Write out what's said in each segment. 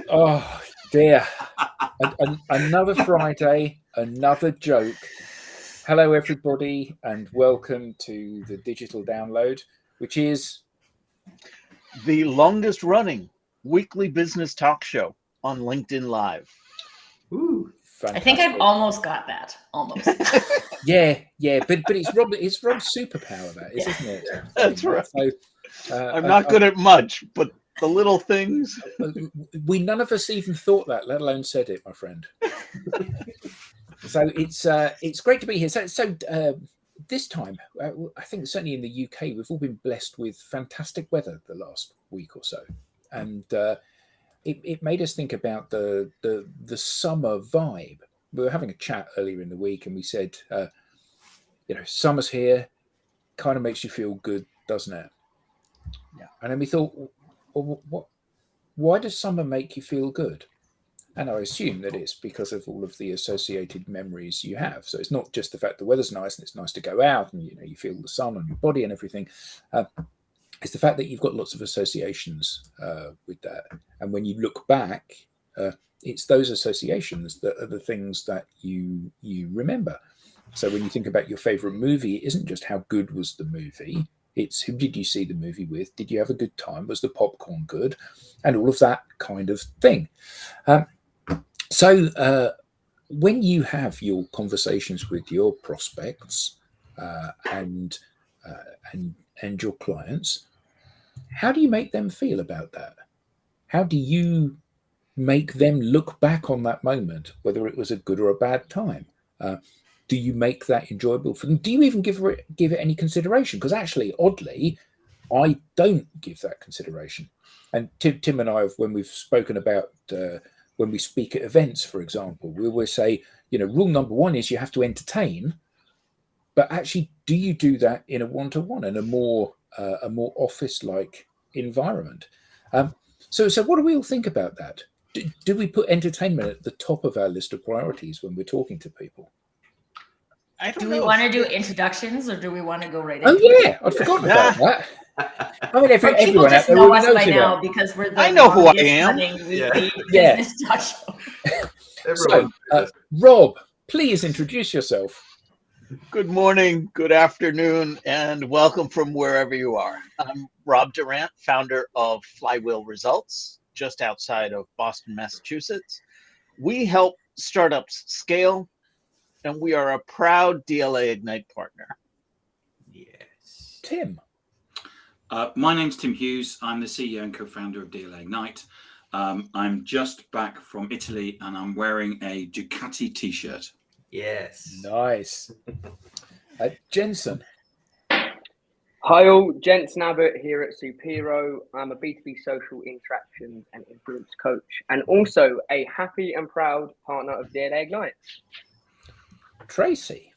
Oh dear. Another Friday, another joke. Hello, everybody, and welcome to the Digital Download, which is the longest running weekly business talk show on LinkedIn Live. Ooh. fantastic. I think I've almost got that. Almost. Yeah, but it's Rob's superpower, that is, isn't it? That's right. So, I'm not good at much, but the little things. We none of us even thought that, let alone said it, my friend. So it's great to be here. So this time, I think certainly in the UK, we've all been blessed with fantastic weather the last week or so, and it made us think about the summer vibe. We were having a chat earlier in the week, and we said, summer's here, kind of makes you feel good, doesn't it? Yeah. And then we thought, well, why does summer make you feel good? And I assume that it's because of all of the associated memories you have. So it's not just the fact the weather's nice and it's nice to go out and you feel the sun on your body and everything. It's the fact that you've got lots of associations with that. And when you look back, it's those associations that are the things that you remember. So when you think about your favorite movie, it isn't just how good was the movie. It's who did you see the movie with? Did you have a good time? Was the popcorn good? And all of that kind of thing. So when you have your conversations with your prospects and your clients, how do you make them feel about that? How do you make them look back on that moment, whether it was a good or a bad time? Do you make that enjoyable for them? Do you even give it any consideration? Because actually, oddly, I don't give that consideration. And Tim and I have, when we've spoken about when we speak at events, for example, we always say, rule number one is you have to entertain. But actually, do you do that in a one-to-one, in a more office-like environment? So what do we all think about that? Do we put entertainment at the top of our list of priorities when we're talking to people? Do we want to do introductions, or do we want to go right into it? Yeah, I'd forgotten about that. I mean, people just know us by now because we're the I know who I am. Business talk show. So, Rob, please introduce yourself. Good morning, good afternoon, and welcome from wherever you are. I'm Rob Durant, founder of Flywheel Results, just outside of Boston, Massachusetts. We help startups scale, and we are a proud DLA Ignite partner. Yes. Tim. My name's Tim Hughes. I'm the CEO and co-founder of DLA Ignite. I'm just back from Italy and I'm wearing a Ducati t-shirt. Yes. Nice. Jensen. Hi all, Jensen Abbott here at Supero. I'm a B2B social interactions and influence coach and also a happy and proud partner of DLA Ignite. Tracy.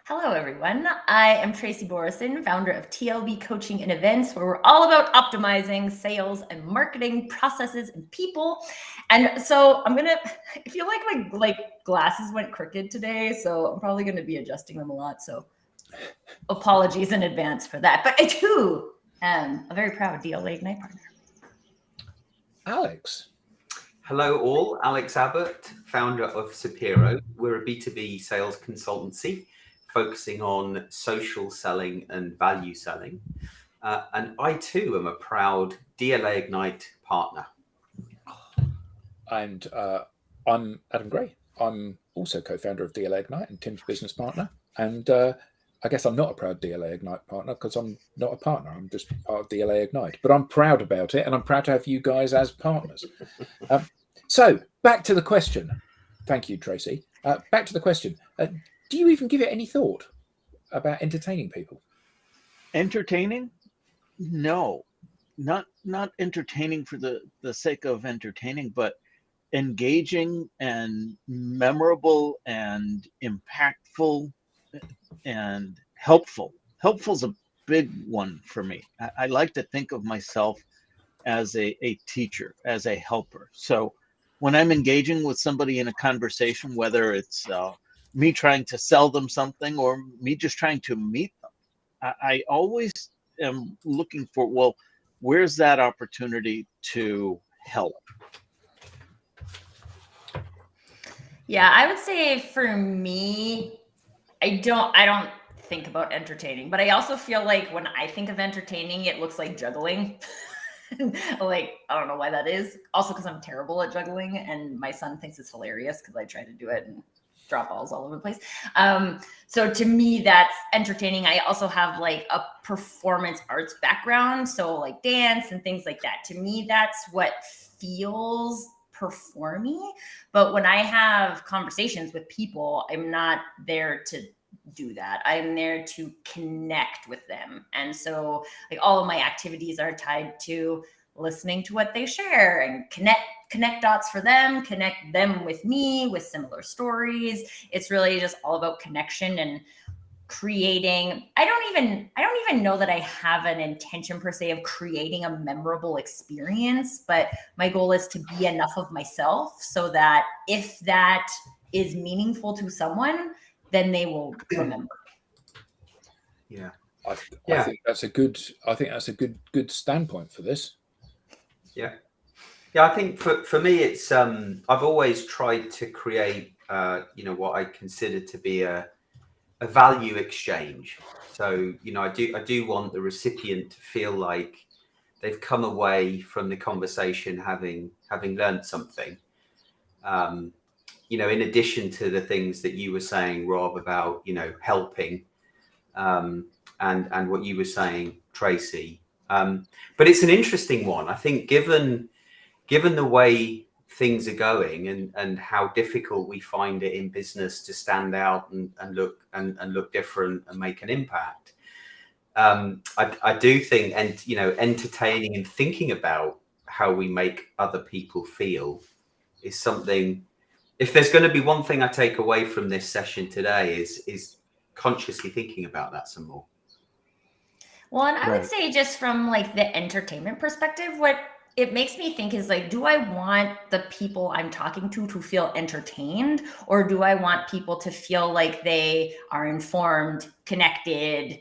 Hello, everyone. I am Tracy Borison, founder of TLB Coaching and Events, where we're all about optimizing sales and marketing processes and people. And so I feel like my glasses went crooked today, so I'm probably going to be adjusting them a lot. So apologies in advance for that. But I too am a very proud DLA Ignite partner. Alex. Hello all, Alex Abbott, founder of Supero. We're a B2B sales consultancy focusing on social selling and value selling. And I too am a proud DLA Ignite partner. And I'm Adam Gray. I'm also co-founder of DLA Ignite and Tim's business partner. And I guess I'm not a proud DLA Ignite partner because I'm not a partner. I'm just part of DLA Ignite. But I'm proud about it, and I'm proud to have you guys as partners. So back to the question. Thank you, Tracy. Back to the question. Do you even give it any thought about entertaining people? Entertaining? No, not entertaining for the sake of entertaining, but engaging and memorable and impactful and helpful. Helpful's a big one for me. I like to think of myself as a teacher, as a helper. So when I'm engaging with somebody in a conversation, whether it's me trying to sell them something or me just trying to meet them, I always am looking for, well, where's that opportunity to help? Yeah, I would say for me, I don't think about entertaining, but I also feel like when I think of entertaining, it looks like juggling. Like, I don't know why that is. Also, because I'm terrible at juggling, and my son thinks it's hilarious because I try to do it and drop balls all over the place. So to me, that's entertaining. I also have like a performance arts background, so like dance and things like that. To me, that's what feels performy. But when I have conversations with people, I'm not there to do that. I'm there to connect with them. And so like all of my activities are tied to listening to what they share and connect dots for them, connect them with me with similar stories. It's really just all about connection and creating. I don't even know that I have an intention per se of creating a memorable experience, but my goal is to be enough of myself so that if that is meaningful to someone, then they will remember. Yeah. I think that's a good standpoint for this. Yeah. I think for me, it's I've always tried to create what I consider to be a value exchange. So I do want the recipient to feel like they've come away from the conversation having learned something. In addition to the things that you were saying, Rob, about helping, and what you were saying, Tracy. But it's an interesting one. I think given the way things are going and how difficult we find it in business to stand out and look different and make an impact. I do think, entertaining and thinking about how we make other people feel is something. If there's going to be one thing I take away from this session today is consciously thinking about that some more. Well, and I would say just from like the entertainment perspective, what it makes me think is like, do I want the people I'm talking to feel entertained, or do I want people to feel like they are informed, connected,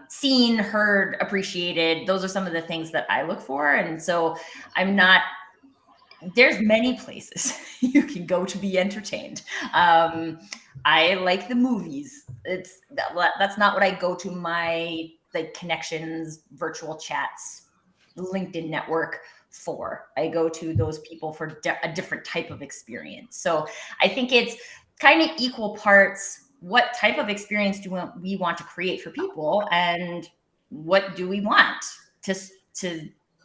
seen, heard, appreciated? Those are some of the things that I look for. And so there's many places you can go to be entertained. I like the movies. That's not what I go to my like connections, virtual chats, LinkedIn network for. I go to those people for a different type of experience. So I think it's kind of equal parts. What type of experience do we want to create for people, and what do we want to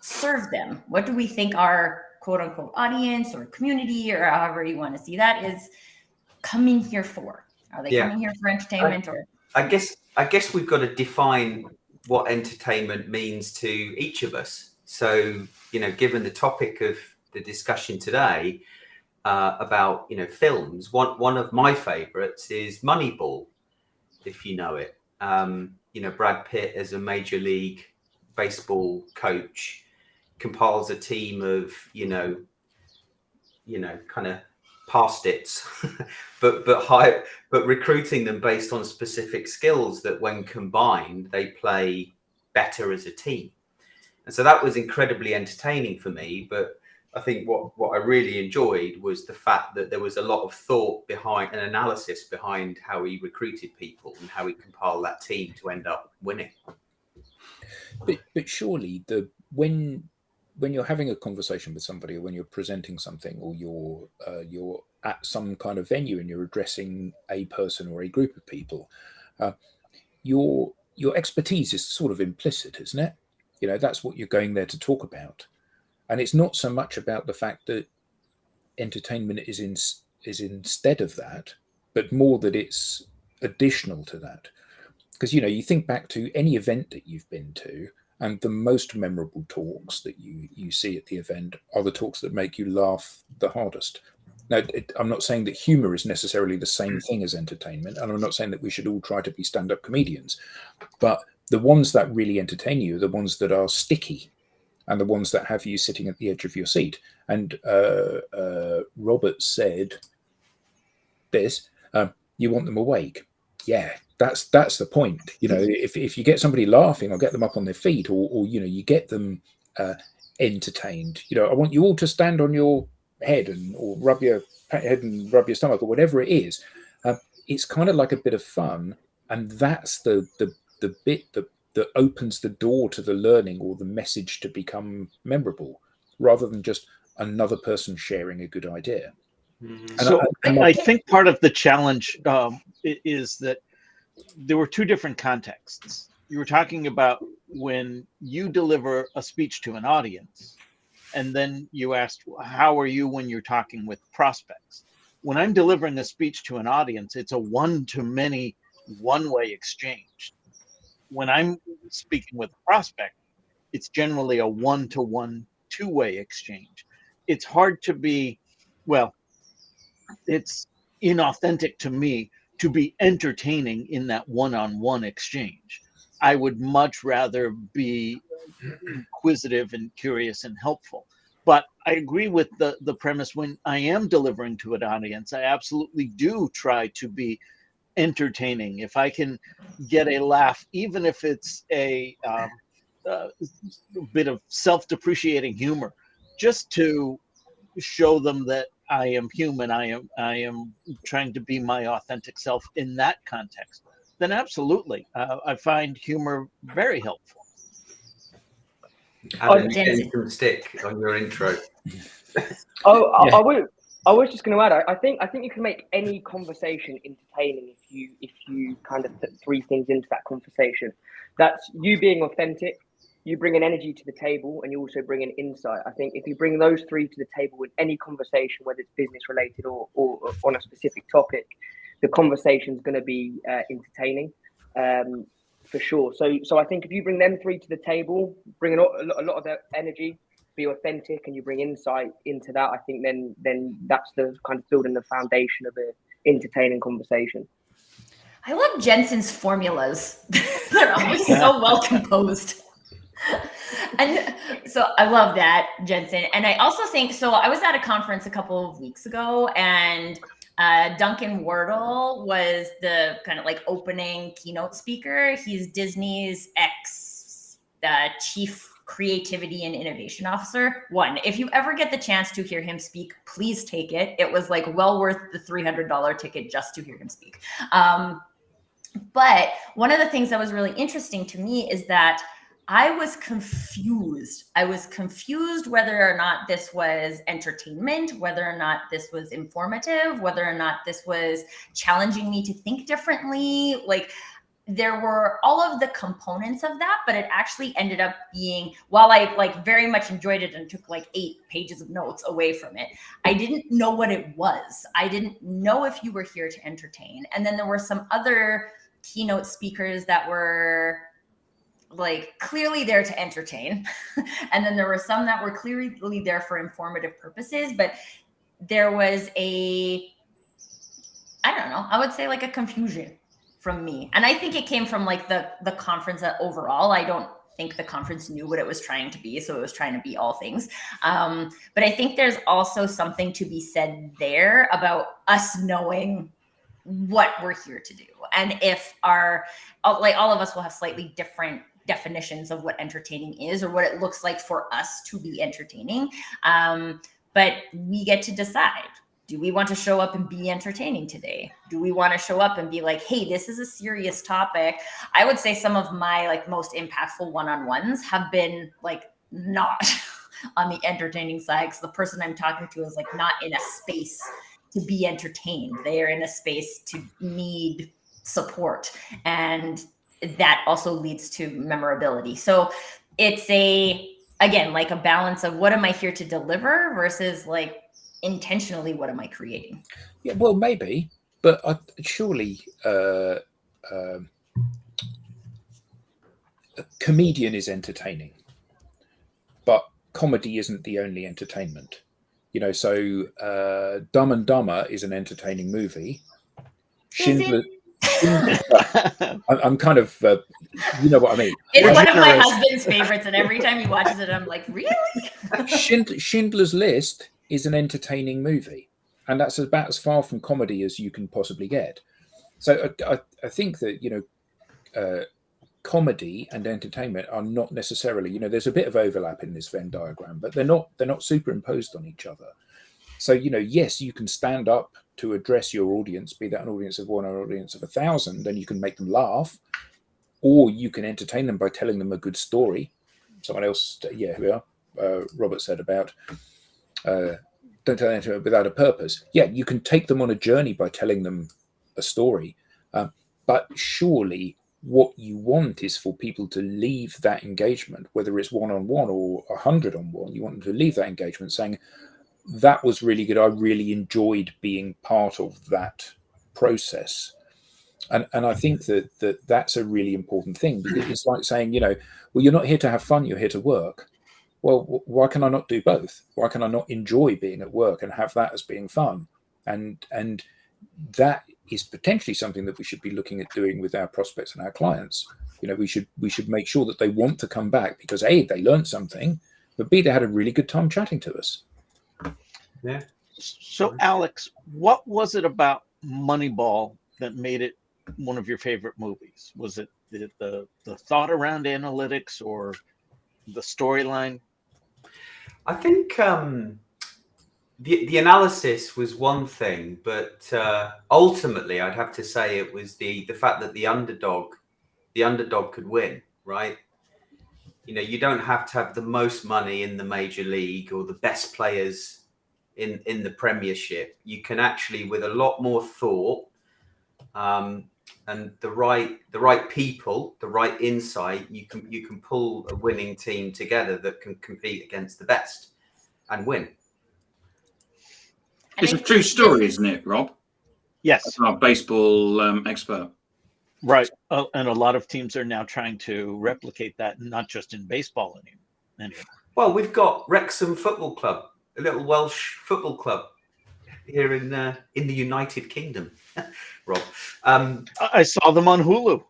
serve them? What do we think our quote unquote audience or community, or however you want to see that, is coming here for? Are they coming here for entertainment? I guess we've got to define what entertainment means to each of us. So, given the topic of the discussion today about, films, one of my favorites is Moneyball, if you know it. Brad Pitt as a Major League Baseball coach compiles a team of, kind of past its, but recruiting them based on specific skills that when combined, they play better as a team. And so that was incredibly entertaining for me. But I think what I really enjoyed was the fact that there was a lot of thought behind and analysis behind how he recruited people and how he compiled that team to end up winning. But surely when you're having a conversation with somebody, or when you're presenting something, or you're at some kind of venue and you're addressing a person or a group of people, your expertise is sort of implicit, isn't it? That's what you're going there to talk about, and it's not so much about the fact that entertainment is instead of that, but more that it's additional to that. Because you think back to any event that you've been to, and the most memorable talks that you see at the event are the talks that make you laugh the hardest. Now, I'm not saying that humor is necessarily the same thing as entertainment, and I'm not saying that we should all try to be stand-up comedians, but the ones that really entertain you are the ones that are sticky, and the ones that have you sitting at the edge of your seat. And Robert said this, you want them awake. Yeah, That's the point. If you get somebody laughing or get them up on their feet, or you get them entertained. I want you all to stand on your head or rub your head and rub your stomach or whatever it is. It's kind of like a bit of fun, and that's the bit that opens the door to the learning or the message to become memorable, rather than just another person sharing a good idea. So I think part of the challenge is that there were two different contexts. You were talking about when you deliver a speech to an audience, and then you asked, how are you when you're talking with prospects? When I'm delivering a speech to an audience, it's a one-to-many, one-way exchange. When I'm speaking with a prospect, it's generally a one-to-one, two-way exchange. It's hard to be, it's inauthentic to me to be entertaining in that one-on-one exchange. I would much rather be inquisitive and curious and helpful. But I agree with the premise. When I am delivering to an audience, I absolutely do try to be entertaining. If I can get a laugh, even if it's a bit of self-depreciating humor, just to show them that I am human, I am trying to be my authentic self in that context, then absolutely, I find humor very helpful. Adam, getting some stick on your intro. I was just going to add. I think you can make any conversation entertaining if you kind of put three things into that conversation. That's you being authentic, you bring an energy to the table, and you also bring an insight. I think if you bring those three to the table in any conversation, whether it's business related or on a specific topic, the conversation is going to be entertaining, for sure. So I think if you bring them three to the table, bring a lot of their energy, be authentic, and you bring insight into that, I think then that's the kind of building the foundation of an entertaining conversation. I love Jensen's formulas. They're always so well composed. And so I love that, Jensen. And I also think, so I was at a conference a couple of weeks ago, and Duncan Wardle was the kind of like opening keynote speaker. He's Disney's chief creativity and innovation officer. If you ever get the chance to hear him speak, please take it. It was like well worth the $300 ticket just to hear him speak. But one of the things that was really interesting to me is that I was confused. I was confused whether or not this was entertainment, whether or not this was informative, whether or not this was challenging me to think differently. Like, there were all of the components of that, but it actually ended up being, while I like very much enjoyed it and took like 8 pages of notes away from it, I didn't know what it was. I didn't know if you were here to entertain. And then there were some other keynote speakers that were like clearly there to entertain. And then there were some that were clearly there for informative purposes, but there was I would say like a confusion from me. And I think it came from like the conference overall. I don't think the conference knew what it was trying to be, so it was trying to be all things. But I think there's also something to be said there about us knowing what we're here to do. And if all of us will have slightly different definitions of what entertaining is or what it looks like for us to be entertaining. But we get to decide. Do we want to show up and be entertaining today? Do we want to show up and be like, hey, this is a serious topic? I would say some of my like most impactful one-on-ones have been like not on the entertaining side, because the person I'm talking to is like not in a space to be entertained. They are in a space to need support. And that also leads to memorability. So it's again, like a balance of what am I here to deliver versus like intentionally what am I creating? Yeah, well, maybe, but surely a comedian is entertaining, but comedy isn't the only entertainment. So Dumb and Dumber is an entertaining movie. Schindler. I'm kind of, you know what I mean. It's one of my husband's favorites, and every time he watches it, I'm like, really? Schindler's List is an entertaining movie, and that's about as far from comedy as you can possibly get. So I think that comedy and entertainment are not necessarily, there's a bit of overlap in this Venn diagram, but they're not superimposed on each other. So yes, you can stand up to address your audience, be that an audience of one or an audience of 1,000, and you can make them laugh, or you can entertain them by telling them a good story. Someone else, here we are. Robert said about don't tell anything without a purpose. Yeah, you can take them on a journey by telling them a story, but surely what you want is for people to leave that engagement, whether it's one-on-one or 100-on-1. You want them to leave that engagement saying, that was really good. I really enjoyed being part of that process. And I think that's a really important thing, because it's like saying, well, you're not here to have fun, you're here to work. Well, why can I not do both? Why can I not enjoy being at work and have that as being fun? And that is potentially something that we should be looking at doing with our prospects and our clients. We should make sure that they want to come back because A, they learned something, but B, they had a really good time chatting to us. Yeah. So Alex, what was it about Moneyball that made it one of your favorite movies? Was it the thought around analytics or the storyline? I think the analysis was one thing, but ultimately I'd have to say it was the fact that the underdog could win, right? You don't have to have the most money in the major league or the best players in the Premiership. You can actually, with a lot more thought and the right people, the right insight, you can pull a winning team together that can compete against the best and win. It's a true story, isn't it, Rob? Yes. That's our baseball expert. Right. And a lot of teams are now trying to replicate that, not just in baseball anymore. Well, we've got Wrexham Football Club, a little Welsh football club here in the United Kingdom. Rob, I saw them on Hulu.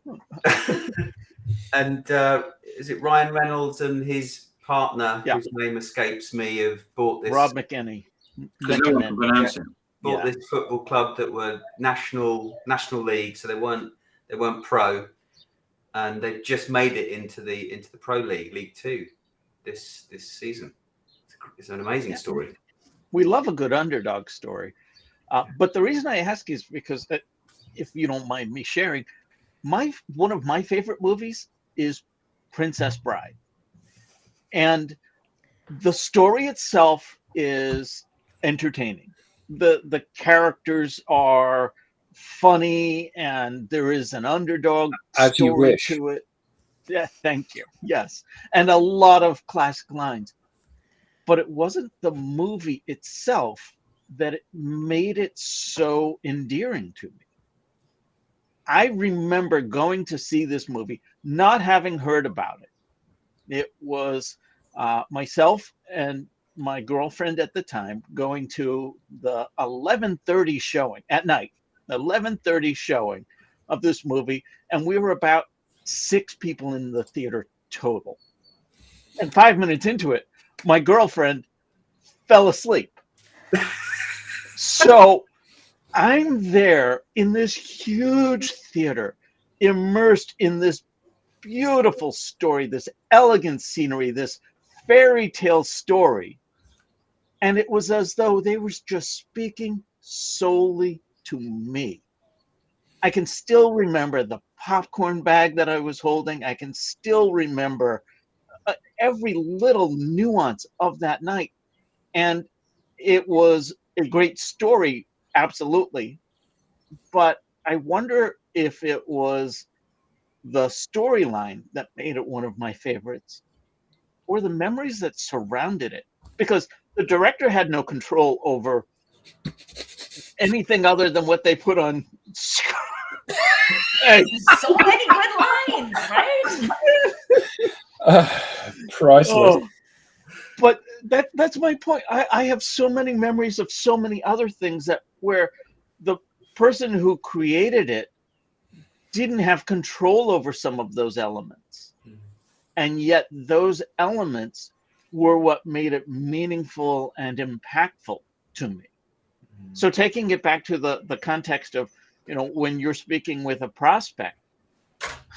And is it Ryan Reynolds and his partner, Yeah. whose name escapes me, have bought this? Rob McKinney. Because no one can pronounce it. Bought this football club that were national league, so they weren't pro, and they've just made it into the Pro League, League Two, this season. It's an amazing story. We love a good underdog story, but the reason I ask is because, if you don't mind me sharing, one of my favorite movies is Princess Bride, and the story itself is entertaining. The characters are funny, and there is an underdog story to it. Yeah, thank you. Yes, and a lot of classic lines. But it wasn't the movie itself that it made it so endearing to me. I remember going to see this movie, not having heard about it. It was myself and my girlfriend at the time going to the 11:30 showing at night, 11:30 showing of this movie. And we were about 6 people in the theater total. And 5 minutes into it, my girlfriend fell asleep. So I'm there in this huge theater, immersed in this beautiful story, this elegant scenery, this fairy tale story. And it was as though they were just speaking solely to me. I can still remember the popcorn bag that I was holding. I can still remember every little nuance of that night. And it was a great story, absolutely. But I wonder if it was the storyline that made it one of my favorites, or the memories that surrounded it. Because the director had no control over anything other than what they put on screen. Hey. So many good lines, right? Priceless. Oh, but that's my point. I have so many memories of so many other things that where the person who created it didn't have control over some of those elements. And yet those elements were what made it meaningful and impactful to me. So taking it back to the context of when you're speaking with a prospect,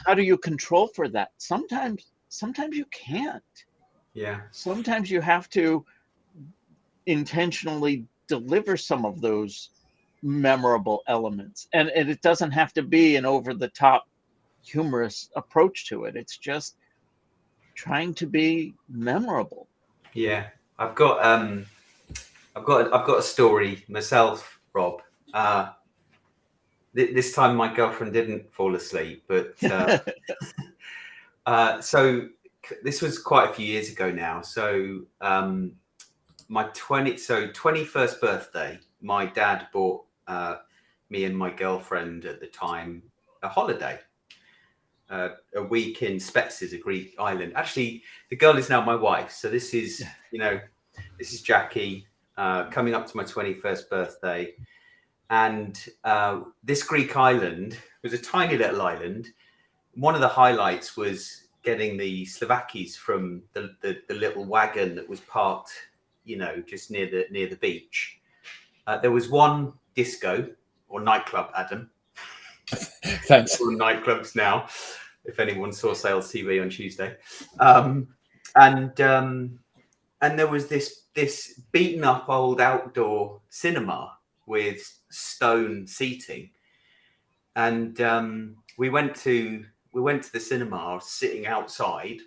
how do you control for that? Sometimes you can't. Yeah. Sometimes you have to intentionally deliver some of those memorable elements, and it doesn't have to be an over-the-top humorous approach to it. It's just trying to be memorable. Yeah, I've got a story myself, Rob. This time my girlfriend didn't fall asleep, but so this was quite a few years ago now. So my 21st birthday, my dad bought me and my girlfriend at the time a holiday. A week in Spetses, a Greek island. Actually, the girl is now my wife. So this is Jackie coming up to my 21st birthday. And this Greek island was a tiny little island. One of the highlights was getting the Slovakis from the little wagon that was parked, just near the beach. There was one disco or nightclub, Adam. Thanks. All nightclubs now, if anyone saw Sales TV on Tuesday. And there was this beaten up old outdoor cinema with stone seating. And we went to the cinema, sitting outside,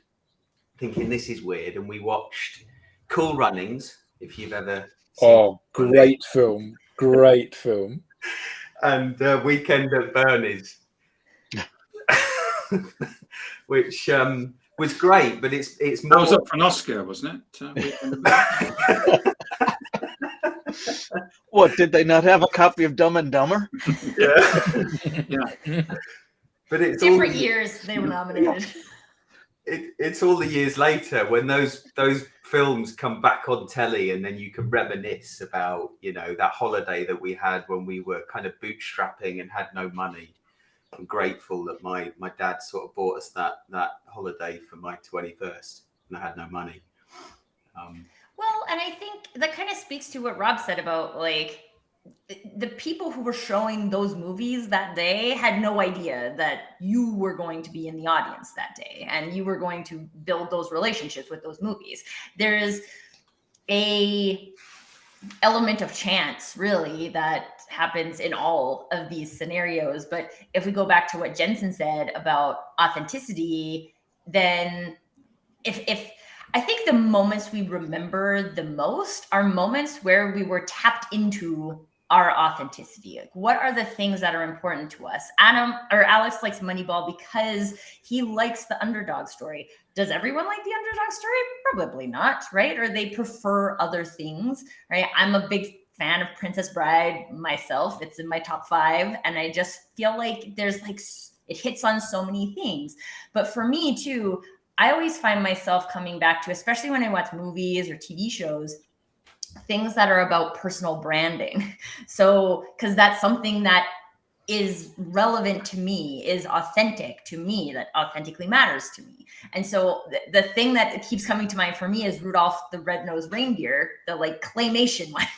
thinking this is weird, and we watched Cool Runnings, if you've ever seen Oh, great film. Great film. And Weekend at Bernie's, which was great, but it's That more. was up for an Oscar, wasn't it? What, did they not have a copy of Dumb and Dumber? Yeah. But it's Different years they were nominated. It's all the years later when those films come back on telly, and then you can reminisce about that holiday that we had when we were kind of bootstrapping and had no money. I'm grateful that my dad sort of bought us that holiday for my 21st, and I had no money. Well, and I think that kind of speaks to what Rob said about like the people who were showing those movies that day had no idea that you were going to be in the audience that day and you were going to build those relationships with those movies. There's a element of chance really that happens in all of these scenarios. But if we go back to what Jensen said about authenticity, then if I think the moments we remember the most are moments where we were tapped into our authenticity. Like, what are the things that are important to us? Alex likes Moneyball because he likes the underdog story. Does everyone like the underdog story? Probably not, right? Or they prefer other things, right? I'm a big fan of Princess Bride myself. It's in my top 5. And I just feel like there's like, it hits on so many things. But for me too, I always find myself coming back to, especially when I watch movies or TV shows, things that are about personal branding. So, because that's something that is relevant to me, is authentic to me, that authentically matters to me. And so the thing that keeps coming to mind for me is Rudolph the Red-Nosed Reindeer, the like claymation one.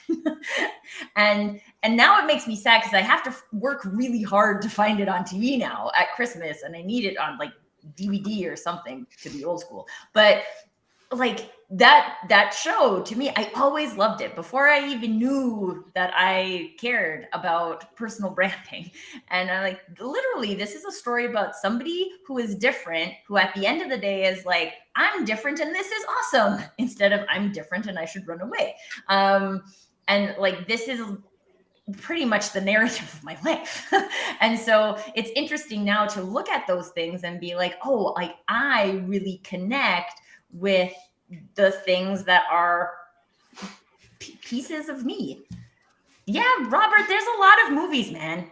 and now it makes me sad because I have to work really hard to find it on TV now at Christmas, and I need it on like DVD or something to be old school. But like that show, to me, I always loved it before I even knew that I cared about personal branding. And I'm like, literally, this is a story about somebody who is different, who at the end of the day is like, I'm different and this is awesome, instead of I'm different and I should run away. And like, this is pretty much the narrative of my life. And so it's interesting now to look at those things and be like, oh, like I really connect with the things that are pieces of me. Yeah, Robert, there's a lot of movies, man.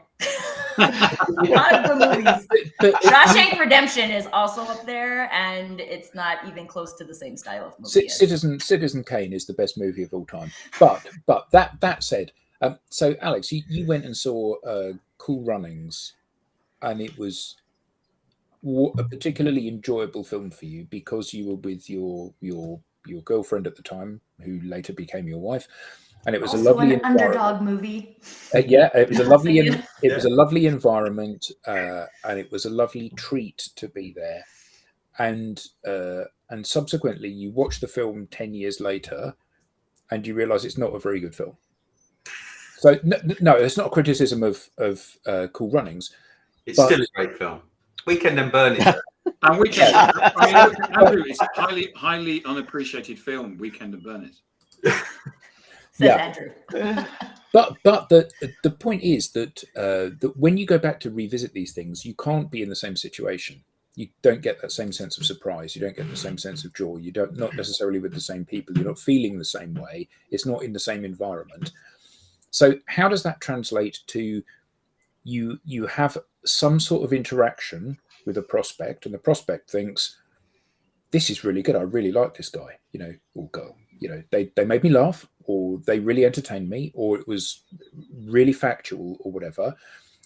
A lot of good movies. But Shawshank Redemption is also up there, and it's not even close to the same style of movie. Citizen Kane is the best movie of all time. But that said, so Alex, you went and saw Cool Runnings, and it was a particularly enjoyable film for you because you were with your girlfriend at the time, who later became your wife, and it was Also a lovely an underdog movie. Yeah, it was a lovely Saying. it was a lovely environment, and it was a lovely treat to be there. And subsequently, you watch the film 10 years later, and you realise it's not a very good film. So no, it's not a criticism of Cool Runnings. It's still a great film. Weekend and Bernie's. And Weekend, I mean, look, Andrew, it's a highly unappreciated film, Weekend and Bernie's. Says Yeah. Andrew. But the point is that that when you go back to revisit these things, you can't be in the same situation. You don't get that same sense of surprise. You don't get the same sense of joy. You don't, not necessarily with the same people. You're not feeling the same way. It's not in the same environment. So how does that translate to you have some sort of interaction with a prospect, and the prospect thinks, this is really good. I really like this guy, or girl. They made me laugh, or they really entertained me, or it was really factual, or whatever.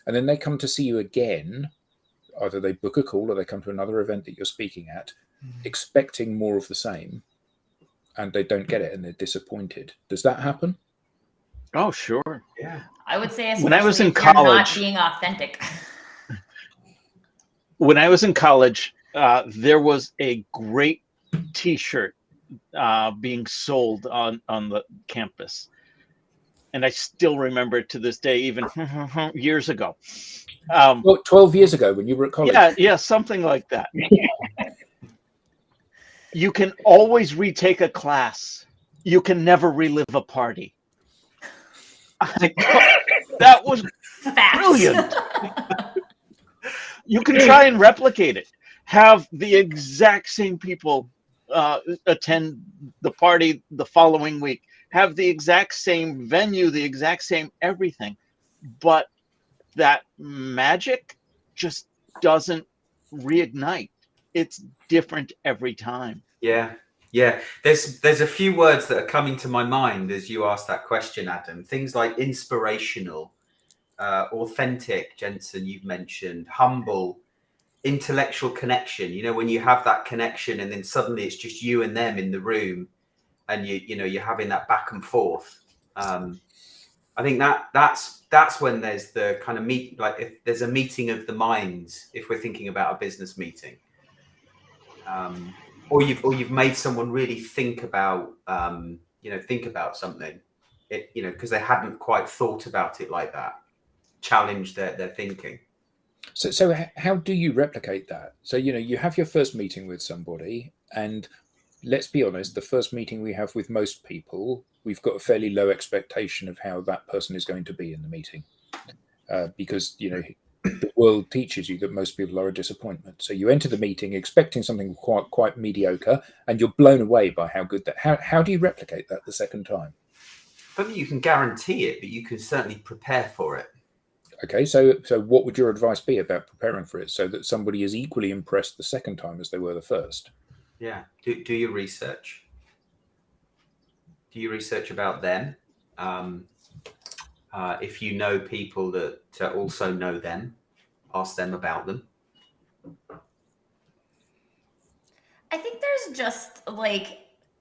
And then they come to see you again. Either they book a call or they come to another event that you're speaking at, expecting more of the same, and they don't get it and they're disappointed. Does that happen? Oh, sure. Yeah. I would say, When I was in especially if you're not college- being authentic. When I was in college, there was a great T-shirt being sold on the campus, and I still remember it to this day, even years ago. Well, 12 years ago when you were at college. Yeah, something like that. You can always retake a class. You can never relive a party. That was Facts. brilliant. You can try and replicate it. Have the exact same people attend the party the following week. Have the exact same venue, the exact same everything. But that magic just doesn't reignite. It's different every time. Yeah. There's a few words that are coming to my mind as you ask that question, Adam. Things like inspirational, authentic, Jensen, you've mentioned, humble, intellectual connection. When you have that connection and then suddenly it's just you and them in the room, and you're having that back and forth. I think that's when there's the kind of like if there's a meeting of the minds, if we're thinking about a business meeting, or you've made someone really think about something, because they hadn't quite thought about it like that, challenge their thinking. So how do you replicate that? So you have your first meeting with somebody, and let's be honest, the first meeting we have with most people, we've got a fairly low expectation of how that person is going to be in the meeting, because the world teaches you that most people are a disappointment. So you enter the meeting expecting something quite mediocre, and you're blown away by how good that. How do you replicate that the second time? I don't think you can guarantee it, but you can certainly prepare for it. Okay, so what would your advice be about preparing for it so that somebody is equally impressed the second time as they were the first? Yeah, do your research. Do your research about them. If you know people that also know them, ask them about them. I think there's just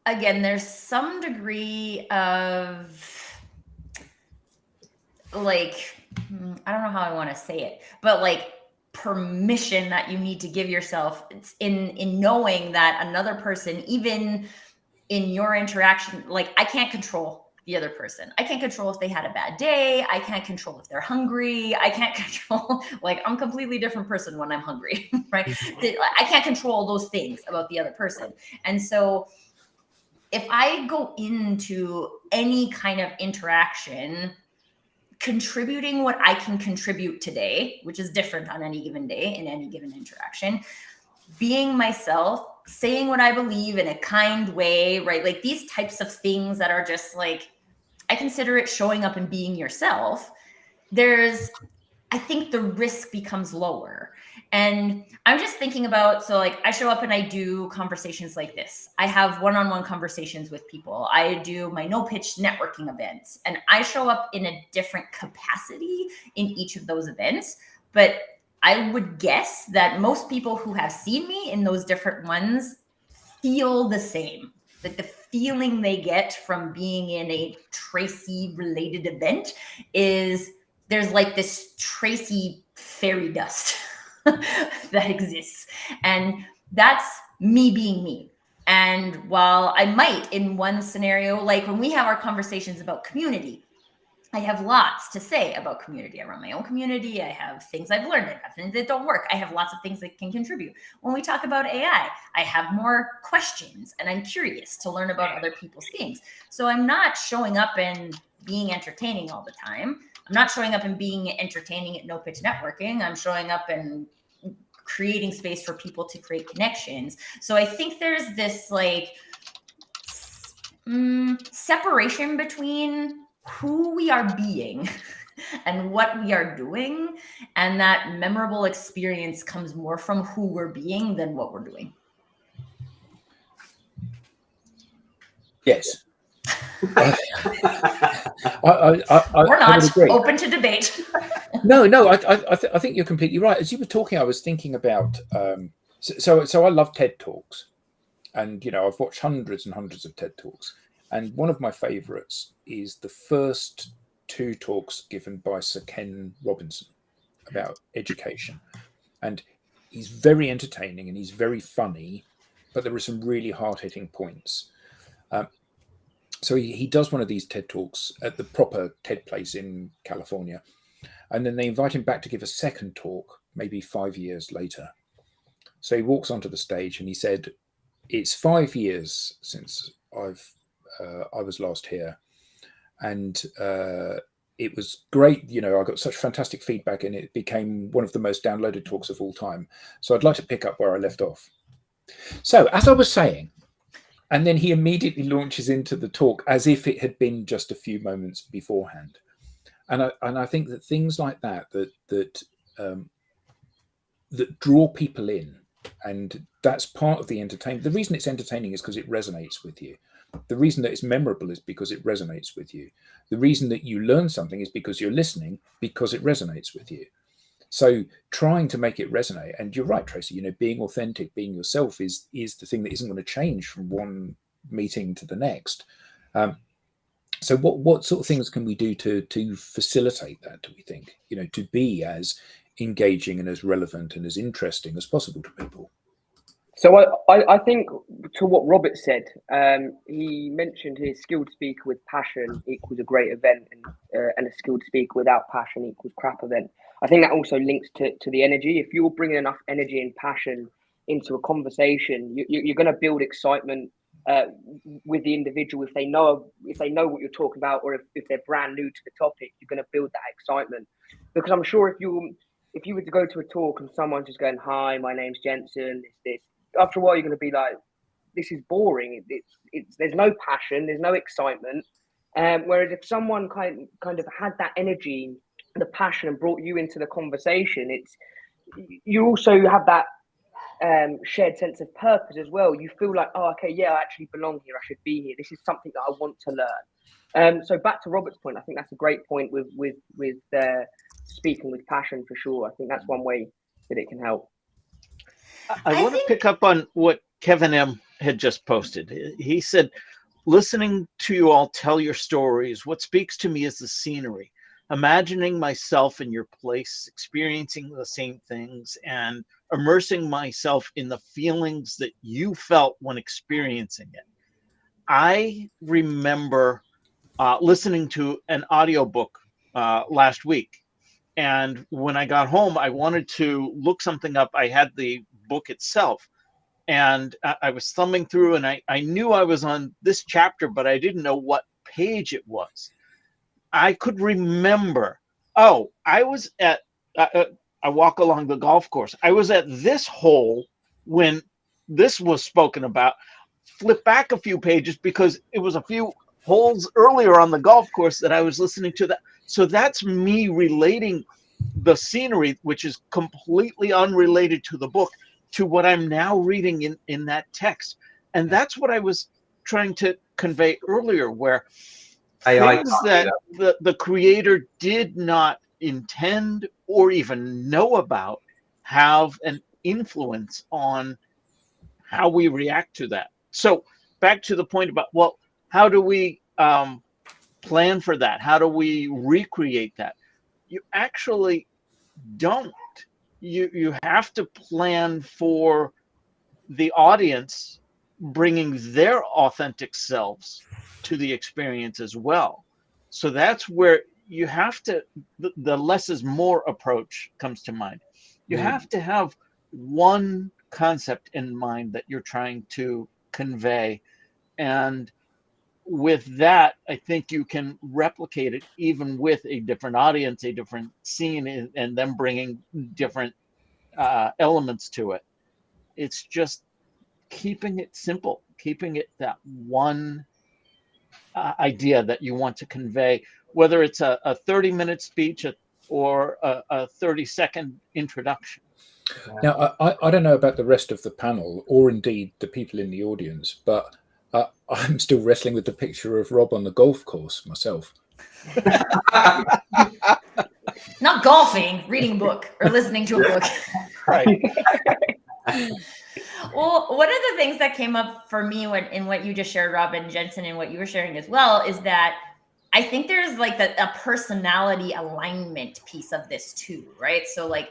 again, there's some degree of I don't know how I want to say it, but permission that you need to give yourself in knowing that another person, even in your interaction, I can't control the other person. I can't control if they had a bad day. I can't control if they're hungry. I can't control, I'm a completely different person when I'm hungry, right? I can't control those things about the other person. And so if I go into any kind of interaction contributing what I can contribute today, which is different on any given day in any given interaction, being myself, saying what I believe in a kind way, right? These types of things that are just I consider it showing up and being yourself. I think the risk becomes lower. And I'm just thinking about, I show up and I do conversations like this. I have one-on-one conversations with people. I do my no pitch networking events, and I show up in a different capacity in each of those events. But I would guess that most people who have seen me in those different ones feel the same, That the feeling they get from being in a Tracy related event is there's like this Tracy fairy dust that exists. And that's me being me. And while I might, in one scenario, like when we have our conversations about community, I have lots to say about community. I run my own community. I have things I've learned. I have things that don't work. I have lots of things that can contribute. When we talk about AI, I have more questions and I'm curious to learn about other people's things. So I'm not showing up and being entertaining all the time. I'm not showing up and being entertaining at No Pitch Networking. I'm showing up and creating space for people to create connections. So I think there's this like separation between who we are being and what we are doing, and that memorable experience comes more from who we're being than what we're doing. Yes. Or not. would agree. Open to debate. No, I think you're completely right. As you were talking, I was thinking about so I love TED Talks, and I've watched hundreds and hundreds of TED Talks, and one of my favorites is the first 2 talks given by Sir Ken Robinson about education, and he's very entertaining and he's very funny, but there are some really hard-hitting points. So he does one of these TED Talks at the proper TED place in California. And then they invite him back to give a second talk, maybe 5 years later. So he walks onto the stage and he said, "It's 5 years since I was last here. And it was great. I got such fantastic feedback and it became one of the most downloaded talks of all time. So I'd like to pick up where I left off." So as I was saying, and then he immediately launches into the talk as if it had been just a few moments beforehand. And I think that things like that draw people in, and that's part of the entertainment. The reason it's entertaining is because it resonates with you. The reason that it's memorable is because it resonates with you. The reason that you learn something is because you're listening, because it resonates with you. So trying to make it resonate, and you're right, Tracy, being authentic, being yourself is the thing that isn't going to change from one meeting to the next. So what sort of things can we do to facilitate that, do we think, to be as engaging and as relevant and as interesting as possible to people? So I think to what Robert said, he mentioned his skilled speaker with passion equals a great event, and a skilled speaker without passion equals crap event. I think that also links to the energy. If you're bringing enough energy and passion into a conversation, you're going to build excitement with the individual. If they know what you're talking about, or if they're brand new to the topic, you're going to build that excitement. Because I'm sure if you were to go to a talk and someone's just going, "Hi, my name's Jensen," this. After a while, you're going to be like, "This is boring. There's no passion, there's no excitement." Whereas if someone kind of had that energy, the passion, and brought you into the conversation, you also have that shared sense of purpose as well. You feel like, "Oh, okay, yeah, I actually belong here. I should be here. This is something that I want to learn." So back to Robert's point, I think that's a great point with speaking with passion for sure. I think that's one way that it can help. I want to pick up on what Kevin M. had just posted. He said, "Listening to you all tell your stories, what speaks to me is the scenery. Imagining myself in your place, experiencing the same things, and immersing myself in the feelings that you felt when experiencing it." I remember listening to an audiobook last week. And when I got home, I wanted to look something up. I had the book itself, and I was thumbing through, and I knew I was on this chapter, but I didn't know what page it was. I could remember, I was at, I walk along the golf course. I was at this hole when this was spoken about. Flip back a few pages because it was a few holes earlier on the golf course that I was listening to that. So that's me relating the scenery, which is completely unrelated to the book, to what I'm now reading in that text. And that's what I was trying to convey earlier, where things that the creator did not intend or even know about have an influence on how we react to that. So back to the point about, well, how do we plan for that? How do we recreate that? You actually don't. You have to plan for the audience bringing their authentic selves to the experience as well. So that's where you have to, the less is more approach comes to mind. You have to have one concept in mind that you're trying to convey. And with that, I think you can replicate it even with a different audience, a different scene, and them bringing different elements to it. It's just keeping it simple, keeping it that one idea that you want to convey, whether it's a 30-minute speech or a 30-second introduction. Now, I don't know about the rest of the panel or indeed the people in the audience, but I'm still wrestling with the picture of Rob on the golf course myself. Not golfing, reading a book or listening to a book. Right. Well, one of the things that came up for me in what you just shared, Rob and Jensen, and what you were sharing as well, is that I think there's like a personality alignment piece of this too, right? So like,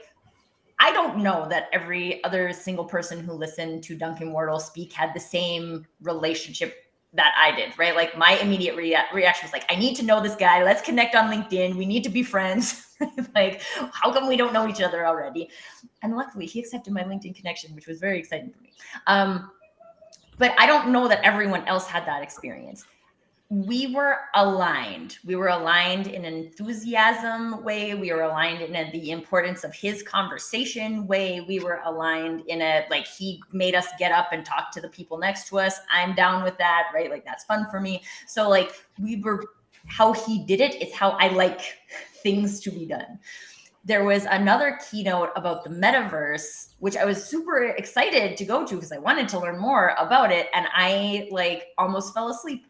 I don't know that every other single person who listened to Duncan Wardle speak had the same relationship that I did, right? Like my immediate reaction was like, I need to know this guy. Let's connect on LinkedIn. We need to be friends. Like, how come we don't know each other already? And luckily he accepted my LinkedIn connection, which was very exciting for me. But I don't know that everyone else had that experience. We were aligned. We were aligned in an enthusiasm way. We were aligned in the importance of his conversation way. We were aligned in like, he made us get up and talk to the people next to us. I'm down with that, right? Like, that's fun for me. So like, how he did it is how I like things to be done. There was another keynote about the metaverse, which I was super excited to go to because I wanted to learn more about it. And I like almost fell asleep.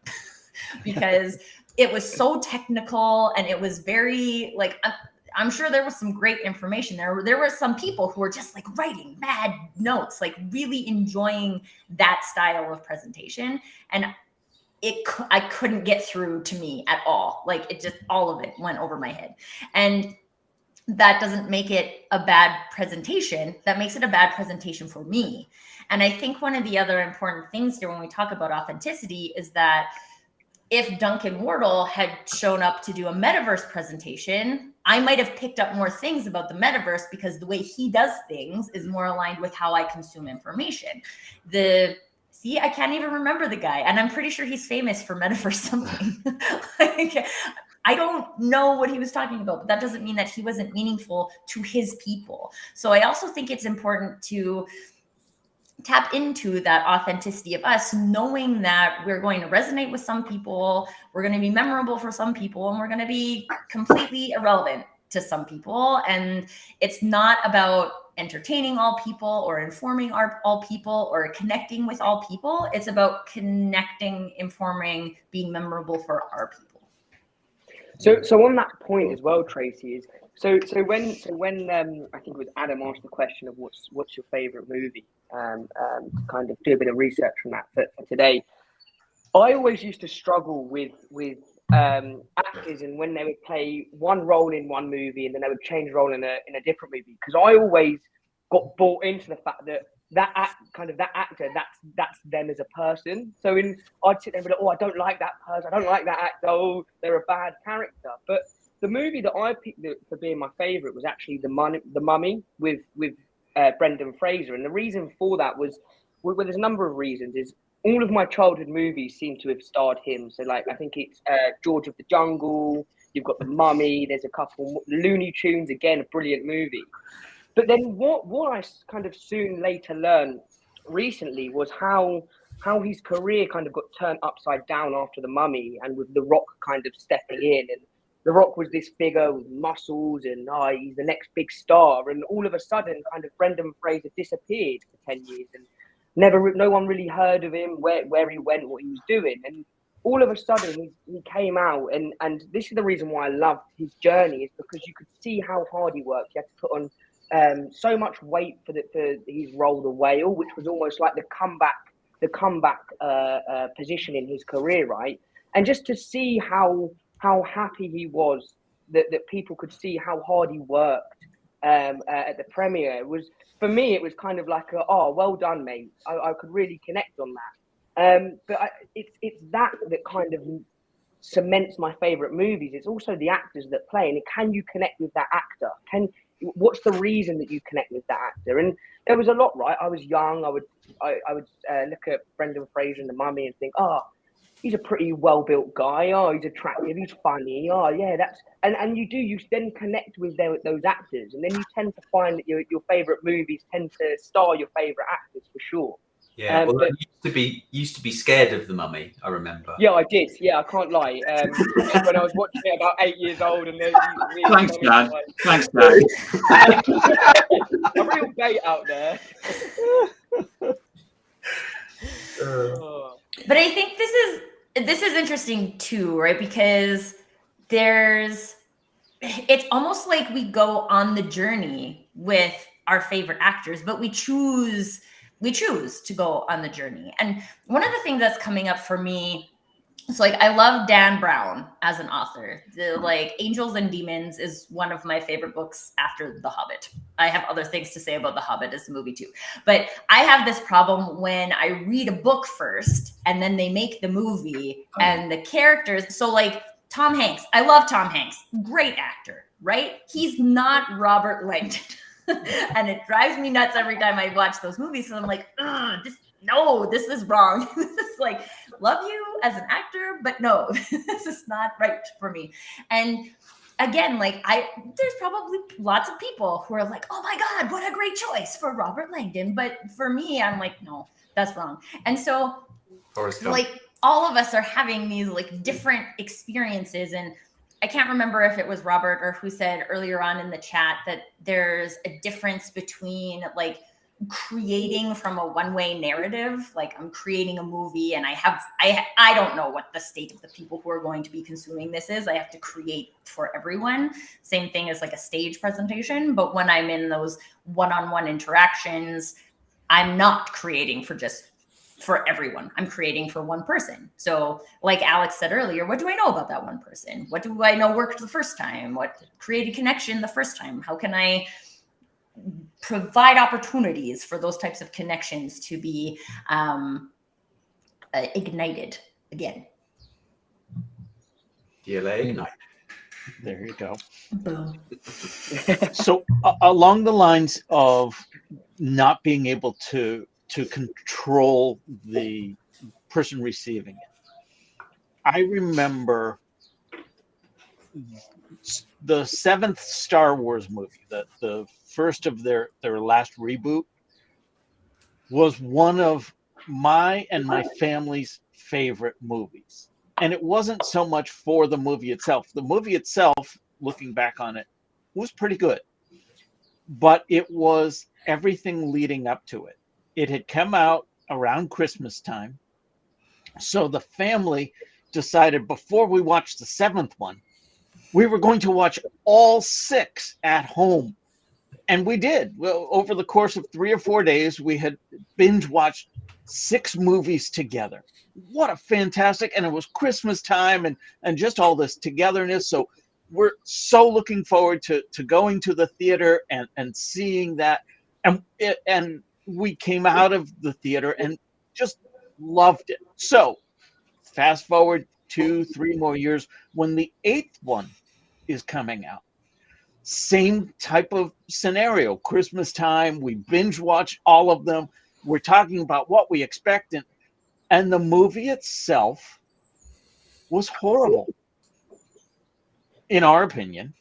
Because it was so technical and it was very like, I'm sure there was some great information there. There were some people who were just like writing mad notes, like really enjoying that style of presentation. And I couldn't get through to me at all. Like it just, all of it went over my head. And that doesn't make it a bad presentation. That makes it a bad presentation for me. And I think one of the other important things here when we talk about authenticity is that if Duncan Wardle had shown up to do a metaverse presentation, I might have picked up more things about the metaverse because the way he does things is more aligned with how I consume information. See, I can't even remember the guy, and I'm pretty sure he's famous for metaverse something. Like, I don't know what he was talking about, but that doesn't mean that he wasn't meaningful to his people. So I also think it's important to tap into that authenticity of us, knowing that we're going to resonate with some people, we're going to be memorable for some people, and we're going to be completely irrelevant to some people. And it's not about entertaining all people or informing all people or connecting with all people. It's about connecting, informing, being memorable for our people. So on that point as well, Tracy, is so when I think it was Adam asked the question of what's your favorite movie, to kind of do a bit of research on that for today. I always used to struggle with actors and when they would play one role in one movie and then they would change role in a different movie, because I always got bought into the fact that actor, that's them as a person. So I'd sit there and be like, oh, I don't like that person, I don't like that actor, oh, they're a bad character. But the movie that I picked for being my favorite was actually The Mummy with Brendan Fraser. And the reason for that was, well, there's a number of reasons. Is all of my childhood movies seem to have starred him. So like, I think it's George of the Jungle, you've got The Mummy, there's a couple, Looney Tunes, again, a brilliant movie. But then what I kind of soon later learned recently was how his career kind of got turned upside down after The Mummy, and with The Rock kind of stepping in. And The Rock was this figure with muscles and he's the next big star. And all of a sudden, kind of Brendan Fraser disappeared for 10 years and no one really heard of him, where he went, what he was doing. And all of a sudden he came out, and this is the reason why I loved his journey, is because you could see how hard he worked. He had to put on so much weight for his role, The Whale, which was almost like the comeback comeback position in his career, right? And just to see how happy he was that people could see how hard he worked at the premiere was, for me, it was kind of like oh, well done, mate. I could really connect on that. But it's that kind of cements my favorite movies. It's also the actors that play, and can you connect with that actor? What's the reason that you connect with that actor? And there was a lot, right? I was young. I would look at Brendan Fraser and The Mummy and think, oh, he's a pretty well-built guy. Oh, he's attractive. He's funny. Oh, yeah, that's and you then connect with those actors, and then you tend to find that your favorite movies tend to star your favorite actors for sure. Yeah, well, I used to be scared of The Mummy. I remember. Yeah, I did. Yeah, I can't lie. When I was watching it about 8 years old, and Thanks, Dad. Thanks, Dad. A real bait out there. But I think this is interesting too, right? Because it's almost like we go on the journey with our favorite actors, but we choose to go on the journey. And one of the things that's coming up for me, so like I love Dan Brown as an author. Like Angels and Demons is one of my favorite books after The Hobbit. I have other things to say about The Hobbit as a movie too. But I have this problem when I read a book first and then they make the movie and the characters. So like Tom Hanks, I love Tom Hanks, great actor, right? He's not Robert Langdon. And it drives me nuts every time I watch those movies. So I'm like, this is wrong. This is like, love you as an actor, but no, this is not right for me. And again, like there's probably lots of people who are like, oh my God, what a great choice for Robert Langdon. But for me, I'm like, no, that's wrong. And so like all of us are having these like different experiences. And I can't remember if it was Robert or who said earlier on in the chat that there's a difference between like creating from a one-way narrative. Like I'm creating a movie and I don't know what the state of the people who are going to be consuming this is. I have to create for everyone. Same thing as like a stage presentation. But when I'm in those one-on-one interactions, I'm not creating for everyone. I'm creating for one person. So like Alex said earlier, what do I know about that one person? What do I know worked the first time? What created connection the first time? How can I provide opportunities for those types of connections to be ignited again? DLA Ignite. There you go. Boom. So along the lines of not being able to control the person receiving it, I remember the 7th Star Wars movie, the first of their last reboot, was one of my and my family's favorite movies. And it wasn't so much for the movie itself. The movie itself, looking back on it, was pretty good. But it was everything leading up to it. It had come out around Christmas time. So the family decided before we watched the 7th one, we were going to watch all 6 at home. And we did. Well, over the course of 3 or 4 days, we had binge watched 6 movies together. What a fantastic, and it was Christmas time and just all this togetherness. So we're so looking forward to going to the theater and seeing that. And we came out of the theater and just loved it. So fast forward 2-3 more years, when the 8th one is coming out, same type of scenario. Christmas time, we binge watch all of them. We're talking about what we expect, and the movie itself was horrible, in our opinion,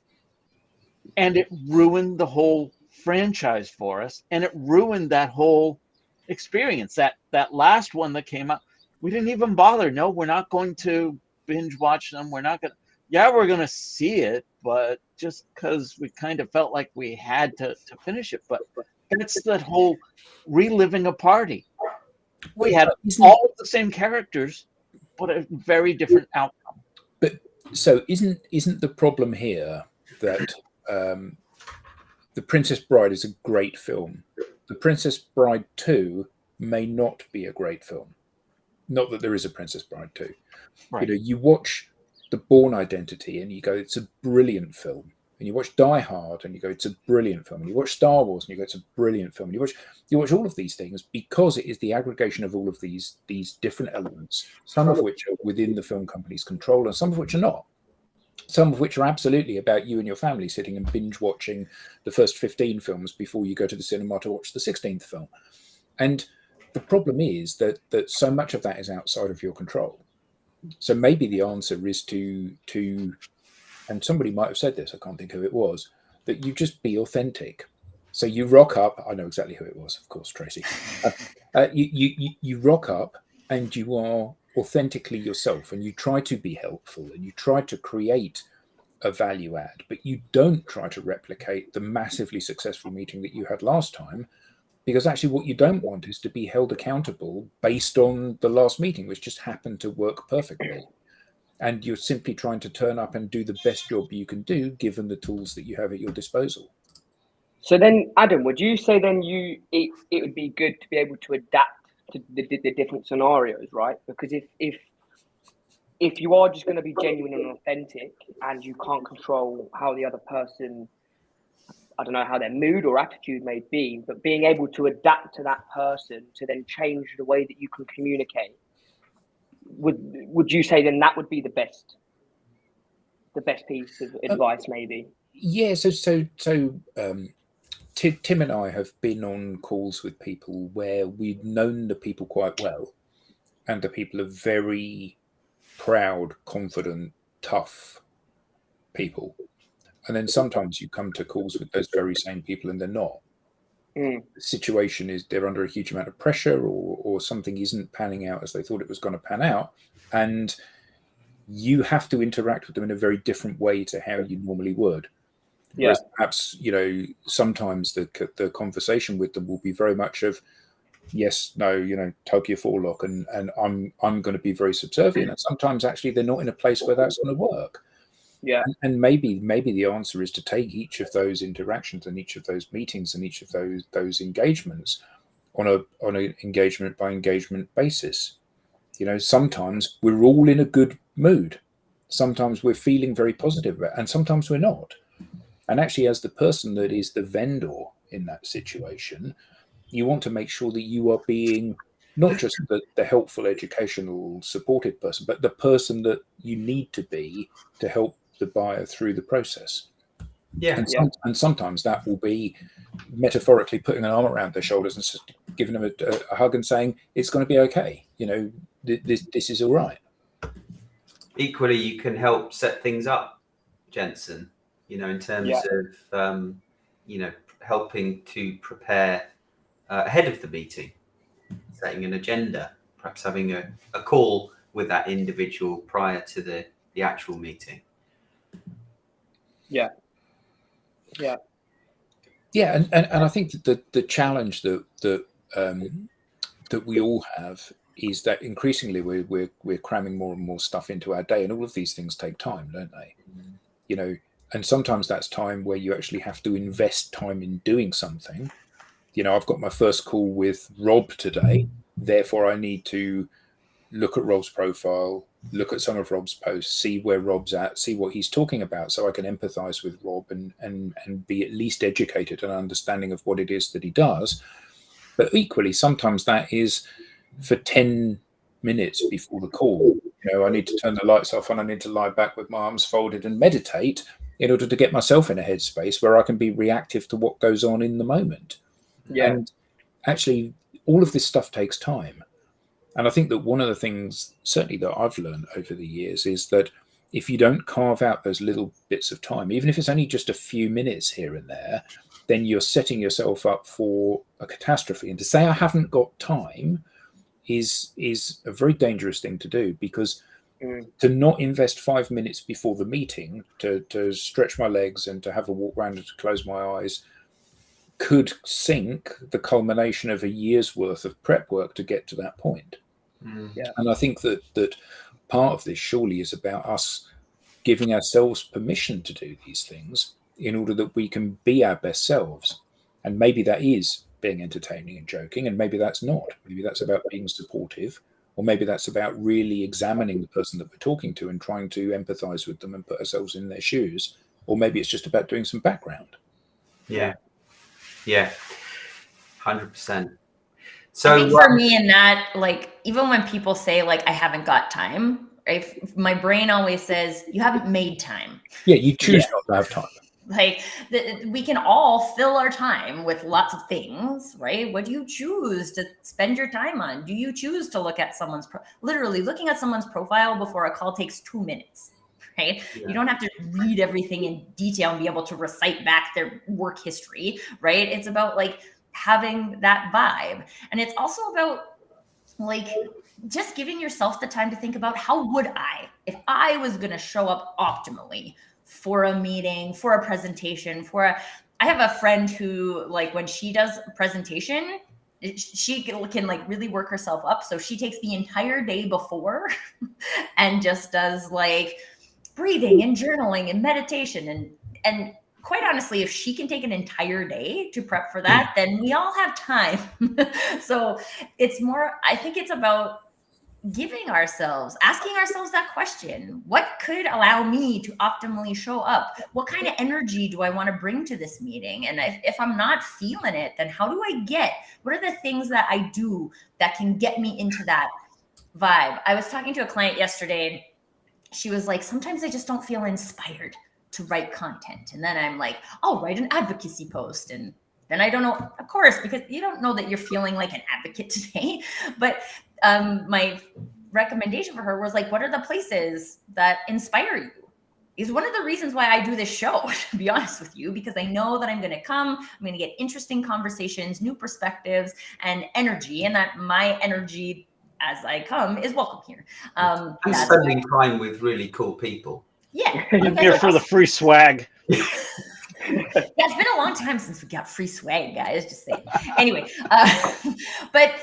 and it ruined the whole franchise for us, and it ruined that whole experience. That last one that came out, we didn't even bother. No, we're not going to binge watch them. We're not going to. Yeah, we're going to see it, but just because we kind of felt like we had to finish it. But it's that whole reliving a party. We had all of the same characters, but a very different outcome. But so isn't the problem here that The Princess Bride is a great film? The Princess Bride 2 may not be a great film. Not that there is a Princess Bride 2. Right. You watch The Bourne Identity and you go, it's a brilliant film. And you watch Die Hard and you go, it's a brilliant film. And you watch Star Wars and you go, it's a brilliant film. And you watch all of these things because it is the aggregation of all of these different elements, some of which are within the film company's control and some of which are not. Some of which are absolutely about you and your family sitting and binge watching the first 15 films before you go to the cinema to watch the 16th film. And the problem is that so much of that is outside of your control. So maybe the answer is to and somebody might have said this, I can't think who it was, that you just be authentic. So you rock up. I know exactly who it was, of course, Tracy. You rock up and you are authentically yourself, and you try to be helpful, and you try to create a value add, but you don't try to replicate the massively successful meeting that you had last time, because actually what you don't want is to be held accountable based on the last meeting, which just happened to work perfectly. And you're simply trying to turn up and do the best job you can do, given the tools that you have at your disposal. So then, Adam, would you say then it would be good to be able to adapt to the different scenarios, right? Because if you are just going to be genuine and authentic and you can't control how the other person, I don't know how their mood or attitude may be, but being able to adapt to that person to then change the way that you can communicate, would you say then that would be the best piece of advice, maybe? Yeah. So Tim and I have been on calls with people where we've known the people quite well, and the people are very proud, confident, tough people. And then sometimes you come to calls with those very same people and they're not. The situation is they're under a huge amount of pressure, or something isn't panning out as they thought it was going to pan out. And you have to interact with them in a very different way to how you normally would. Yeah. Whereas perhaps, sometimes the conversation with them will be very much of yes, no, tug your forelock, and I'm going to be very subservient. And sometimes actually they're not in a place where that's going to work. Yeah. And maybe the answer is to take each of those interactions and each of those meetings and each of those engagements on an engagement by engagement basis. Sometimes we're all in a good mood. Sometimes we're feeling very positive, and sometimes we're not. And actually, as the person that is the vendor in that situation, you want to make sure that you are being not just the helpful, educational, supportive person, but the person that you need to be to help the buyer through the process. Yeah. And sometimes that will be metaphorically putting an arm around their shoulders and just giving them a hug and saying, it's going to be okay. This is all right. Equally, you can help set things up, Jensen, in terms of, helping to prepare ahead of the meeting, setting an agenda, perhaps having a call with that individual prior to the actual meeting. Yeah. And I think that the challenge that we all have is that increasingly we're cramming more and more stuff into our day, and all of these things take time, don't they? And sometimes that's time where you actually have to invest time in doing something. I've got my first call with Rob today, therefore I need to look at Rob's profile, look at some of Rob's posts, see where Rob's at, see what he's talking about, so I can empathize with Rob and be at least educated and understanding of what it is that he does. But equally, sometimes that is for 10 minutes before the call. I need to turn the lights off and I need to lie back with my arms folded and meditate in order to get myself in a headspace where I can be reactive to what goes on in the moment. Yeah. And actually, all of this stuff takes time. And I think that one of the things, certainly that I've learned over the years, is that if you don't carve out those little bits of time, even if it's only just a few minutes here and there, then you're setting yourself up for a catastrophe. And to say I haven't got time is a very dangerous thing to do, because to not invest 5 minutes before the meeting to stretch my legs and to have a walk around and to close my eyes could sink the culmination of a year's worth of prep work to get to that point. Yeah. And I think that part of this surely is about us giving ourselves permission to do these things in order that we can be our best selves. And maybe that is being entertaining and joking, and maybe that's not. Maybe that's about being supportive, or maybe that's about really examining the person that we're talking to and trying to empathize with them and put ourselves in their shoes. Or maybe it's just about doing some background. Yeah. 100%. I So think for me in that, like, even when people say like, I haven't got time, right? My brain always says, you haven't made time. Yeah, you choose not to have time. Like we can all fill our time with lots of things, right? What do you choose to spend your time on? Do you choose to look at someone's, literally looking at someone's profile before a call takes 2 minutes, right? Yeah. You don't have to read everything in detail and be able to recite back their work history, right? It's about like having that vibe. And it's also about like just giving yourself the time to think about how would I, if I was going to show up optimally for a meeting, for a presentation, I have a friend who, like, when she does a presentation, she can like really work herself up. So she takes the entire day before and just does like breathing and journaling and meditation. And quite honestly, if she can take an entire day to prep for that, then we all have time. So it's more, I think it's about asking ourselves that question. What could allow me to optimally show up? What kind of energy do I want to bring to this meeting? And if I'm not feeling it, then what are the things that I do that can get me into that vibe? I was talking to a client yesterday, and she was like, sometimes I just don't feel inspired to write content. And then I'm like, I'll write an advocacy post. And then I don't know, of course, because you don't know that you're feeling like an advocate today. But my recommendation for her was like, what are the places that inspire you? Is one of the reasons why I do this show, to be honest with you, because I know that I'm going to get interesting conversations, new perspectives, and energy, and that my energy as I come is welcome here. and spending time with really cool people. Yeah. You're here for the free swag. Yeah, it's been a long time since we got free swag, guys. Just saying. Anyway, but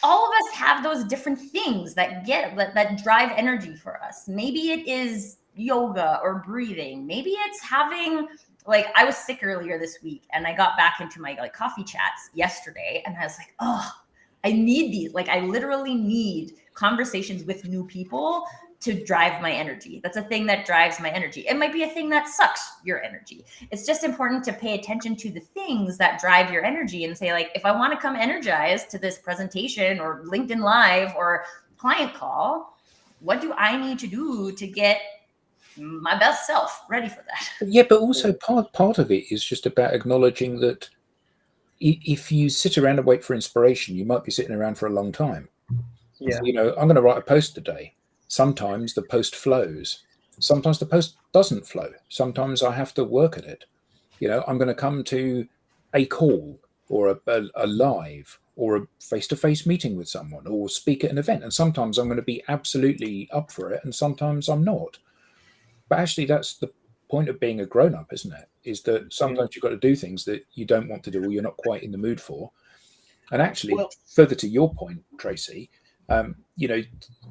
all of us have those different things that drive energy for us. Maybe it is yoga or breathing. Maybe it's having, like, I was sick earlier this week, and I got back into my like coffee chats yesterday, and I was like, oh, I need these. Like, I literally need conversations with new people to drive my energy. That's a thing that drives my energy. It might be a thing that sucks your energy. It's just important to pay attention to the things that drive your energy and say, like, if I want to come energized to this presentation or LinkedIn Live or client call, what do I need to do to get my best self ready for that? Yeah, but also part of it is just about acknowledging that if you sit around and wait for inspiration, you might be sitting around for a long time. Yeah. So, I'm going to write a post today. Sometimes the post flows. Sometimes the post doesn't flow. Sometimes I have to work at it. I'm going to come to a call or a live or a face-to-face meeting with someone or speak at an event. And sometimes I'm going to be absolutely up for it, and sometimes I'm not. But actually, that's the point of being a grown-up, isn't it? Is that sometimes you've got to do things that you don't want to do or you're not quite in the mood for. And actually, further to your point, Tracy,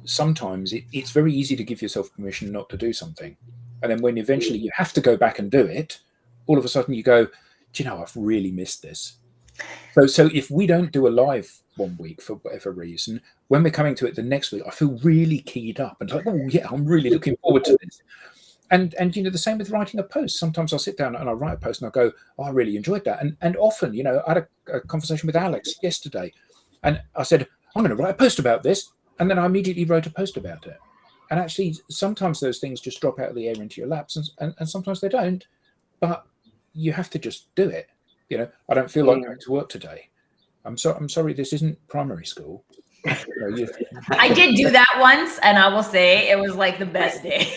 sometimes it's very easy to give yourself permission not to do something. And then when eventually you have to go back and do it, all of a sudden you go, do you know, I've really missed this. So if we don't do a live one week for whatever reason, when we're coming to it the next week, I feel really keyed up and like, oh yeah, I'm really looking forward to this. And the same with writing a post. Sometimes I'll sit down and I'll write a post and I'll go, oh, I really enjoyed that. And often, I had a conversation with Alex yesterday, and I said, I'm going to write a post about this. And then I immediately wrote a post about it. And actually, sometimes those things just drop out of the air into your laps, and sometimes they don't. But you have to just do it. I don't feel like going to work today. I'm sorry, this isn't primary school. I did do that once, and I will say it was like the best day.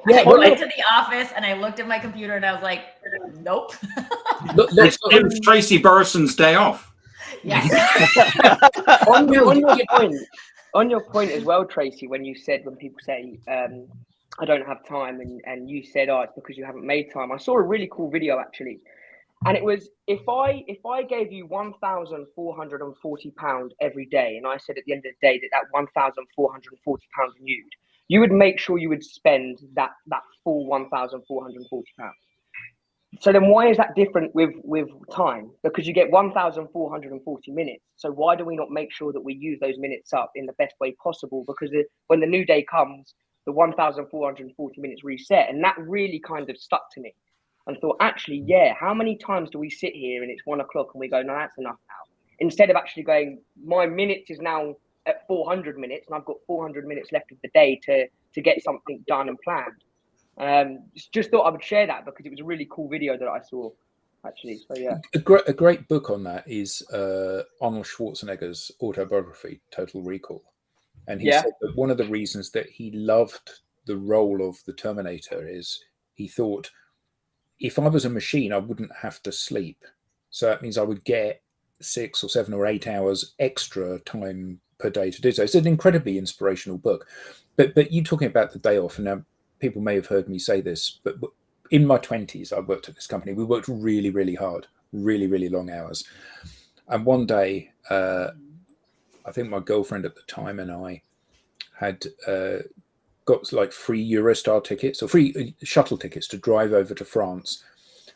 Yeah, I went to the office and I looked at my computer and I was like, nope. It was Tracy Burrison's day off. Yeah. on your point as well, Tracy, when people say, I don't have time, and you said, oh, it's because you haven't made time. I saw a really cool video actually. And it was, if I gave you £1,440 every day, and I said at the end of the day that £1,440 you would make sure you would spend that full £1,440. So then why is that different with time? Because you get 1,440 minutes. So why do we not make sure that we use those minutes up in the best way possible? Because when the new day comes, the 1,440 minutes reset. And that really kind of stuck to me and thought, actually, yeah, how many times do we sit here and it's 1 o'clock and we go, no, that's enough now. Instead of actually going, my minutes is now at 400 minutes and I've got 400 minutes left of the day to get something done and planned. Just thought I would share that because it was a really cool video that I saw, actually. So yeah, a great book on that is Arnold Schwarzenegger's autobiography, Total Recall, and he said that one of the reasons that he loved the role of the Terminator is he thought, if I was a machine, I wouldn't have to sleep, so that means I would get 6 or 7 or 8 hours extra time per day to do so. It's an incredibly inspirational book. But you talking about the day off, and now people may have heard me say this, but in my 20s, I worked at this company. We worked really, really hard, really, really long hours. And one day, I think my girlfriend at the time and I had got like free Eurostar tickets or free shuttle tickets to drive over to France.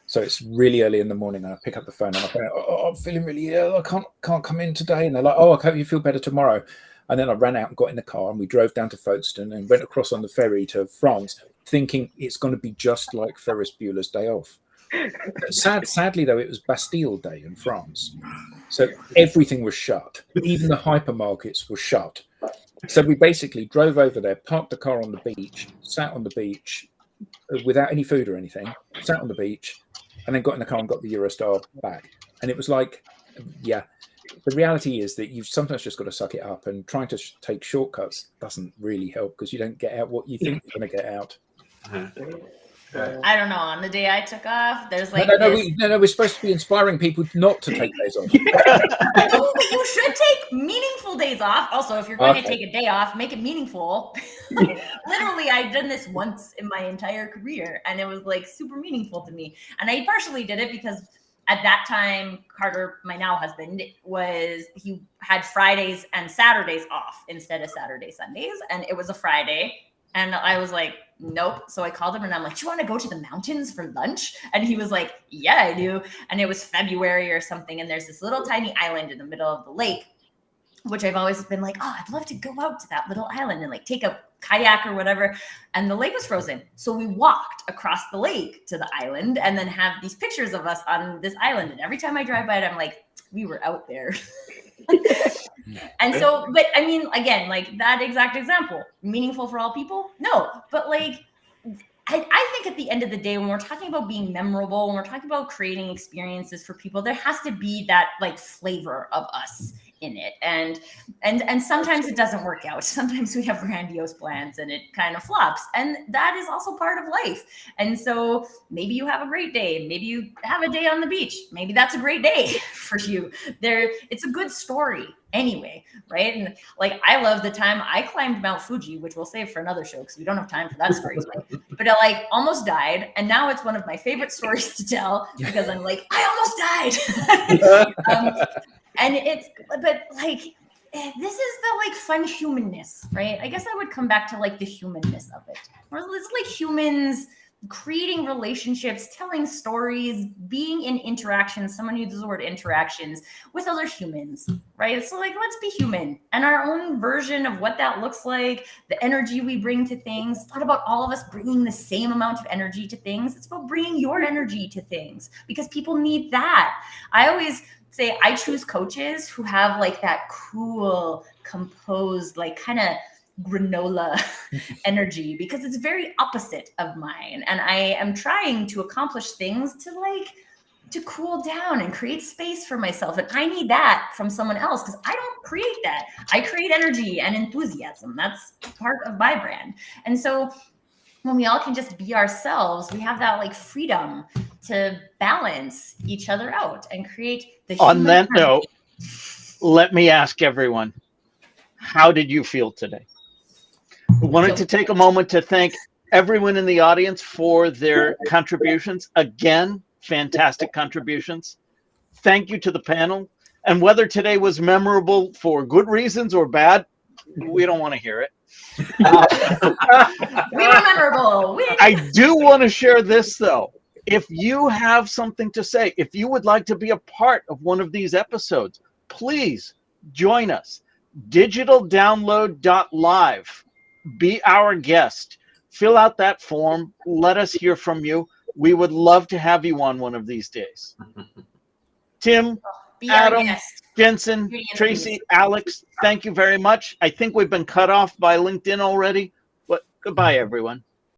So it's really early in the morning, and I pick up the phone and I go, "Oh, I'm feeling really ill. I can't come in today." And they're like, "Oh, I hope you feel better tomorrow." And then I ran out and got in the car and we drove down to Folkestone and went across on the ferry to France, thinking it's going to be just like Ferris Bueller's Day Off. Sadly, though, it was Bastille Day in France. So everything was shut. Even the hypermarkets were shut. So we basically drove over there, parked the car on the beach, sat on the beach without any food or anything, sat on the beach, and then got in the car and got the Eurostar back. And it was like, yeah. The reality is that you've sometimes just got to suck it up, and trying to take shortcuts doesn't really help because you don't get out what you think you're going to get out. I don't know. On the day I took off, there's like no, we're supposed to be inspiring people not to take days off. You should take meaningful days off. Also, if you're going to take a day off, make it meaningful. Literally, I've done this once in my entire career, and it was like super meaningful to me. And I partially did it because at that time, Carter, my now husband, he had Fridays and Saturdays off instead of Saturday, Sundays. And it was a Friday. And I was like, nope. So I called him and I'm like, do you want to go to the mountains for lunch? And he was like, yeah, I do. And it was February or something. And there's this little tiny island in the middle of the lake, which I've always been like, oh, I'd love to go out to that little island and like take a kayak or whatever. And the lake was frozen. So we walked across the lake to the island and then have these pictures of us on this island. And every time I drive by it, I'm like, we were out there. And so, but I mean, again, like that exact example, meaningful for all people? No, but like, I think at the end of the day, when we're talking about being memorable, when we're talking about creating experiences for people, there has to be that like flavor of us in it. And sometimes it doesn't work out. Sometimes we have grandiose plans and it kind of flops. And that is also part of life. And so maybe you have a great day. Maybe you have a day on the beach. Maybe that's a great day for you. It's a good story anyway, right? And like, I love the time I climbed Mount Fuji, which we'll save for another show because we don't have time for that story. But I like almost died. And now it's one of my favorite stories to tell because I'm like, I almost died. But like, this is the like fun humanness, right? I guess I would come back to like the humanness of it. Where it's like humans creating relationships, telling stories, being in interactions. Someone uses the word interactions with other humans, right? So like, let's be human and our own version of what that looks like, the energy we bring to things. It's not about all of us bringing the same amount of energy to things. It's about bringing your energy to things because people need that. I always say I choose coaches who have like that cool, composed, like kind of granola energy because it's very opposite of mine. And I am trying to accomplish things to cool down and create space for myself. And I need that from someone else because I don't create that. I create energy and enthusiasm. That's part of my brand. And so when we all can just be ourselves, we have that like freedom to balance each other out and create the On that note, let me ask everyone, how did you feel today? I wanted to take a moment to thank everyone in the audience for their contributions. Again, fantastic contributions. Thank you to the panel. And whether today was memorable for good reasons or bad, we don't want to hear it. We were memorable. I do want to share this, though. If you have something to say, if you would like to be a part of one of these episodes, please join us. digitaldownload.live. Be our guest. Fill out that form. Let us hear from you. We would love to have you on one of these days. Tim, Be our Adam, guest. Jensen, Beauty and Tracy, Beast. Alex, thank you very much. I think we've been cut off by LinkedIn already, but goodbye, everyone.